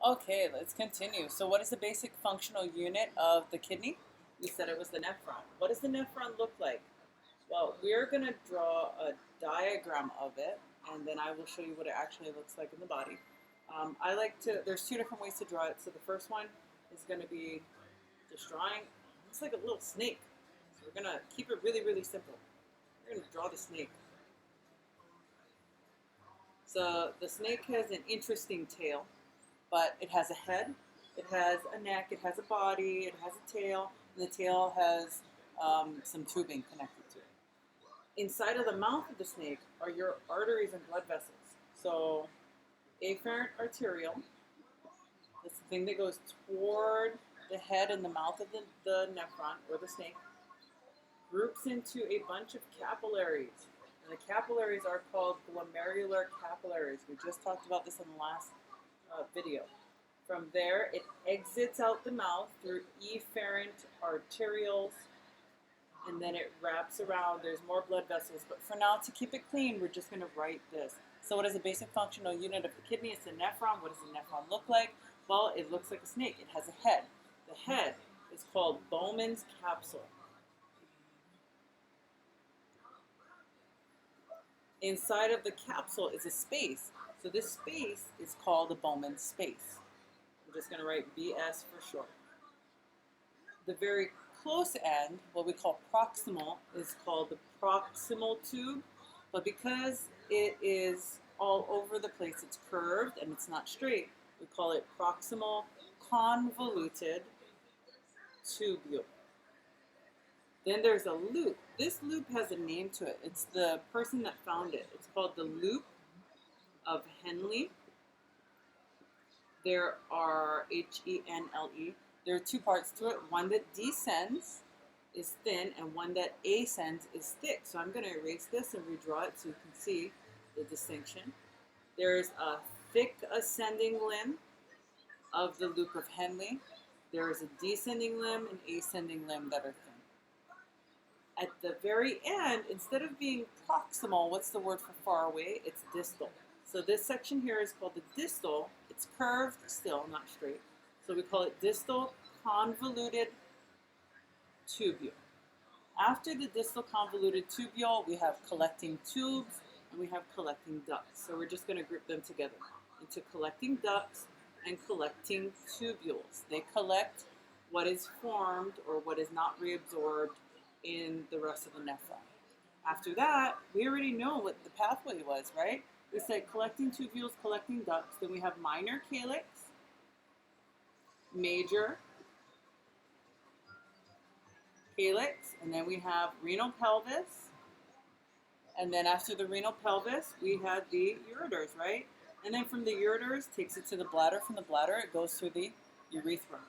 Okay, let's continue. So what is the basic functional unit of the kidney? We said it was the nephron. What does the nephron look like? Well, we're going to draw a diagram of it, and then I will show you what it actually looks like in the body. There's two different ways to draw it. So the first one is going to be just drawing, it's like a little snake. So we're going to keep it really, really simple. We're going to draw the snake. So the snake has an interesting tail, but it has a head, it has a neck, it has a body, it has a tail, and the tail has some tubing connected to it. Inside of the mouth of the snake are your arteries and blood vessels. So afferent arterial, that's the thing that goes toward the head and the mouth of the nephron, or the snake, groups into a bunch of capillaries. And the capillaries are called glomerular capillaries. We just talked about this in the last video. From there, it exits out the mouth through efferent arterioles, and then it wraps around. There's more blood vessels, but for now, to keep it clean, we're just going to write this. So what is the basic functional unit of the kidney? It's the nephron. What does the nephron look like? Well, it looks like a snake. It has a head. The head is called Bowman's capsule. Inside of the capsule is a space. So this space is called the Bowman's space. We're just going to write BS for short. The very close end, what we call proximal, is called the proximal tube. But because it is all over the place, it's curved and it's not straight, we call it proximal convoluted tubule. Then there's a loop. This loop has a name to it. It's the person that found it. It's called the loop of Henle. There are Henle. There are two parts to it. One that descends is thin, and one that ascends is thick. So I'm going to erase this and redraw it so you can see the distinction. There's a thick ascending limb of the loop of Henle. There is a descending limb and ascending limb that are thin. At the very end, instead of being proximal, what's the word for far away? It's distal. So this section here is called the distal. It's curved still, not straight. So we call it distal convoluted tubule. After the distal convoluted tubule, we have collecting tubes and we have collecting ducts. So we're just going to group them together into collecting ducts and collecting tubules. They collect what is formed or what is not reabsorbed in the rest of the nephron. After that, we already know what the pathway was, right? We said collecting tubules, collecting ducts. Then we have minor calyx, major calyx, and then we have renal pelvis. And then after the renal pelvis, we have the ureters, right? And then from the ureters, takes it to the bladder. From the bladder, it goes through the urethra.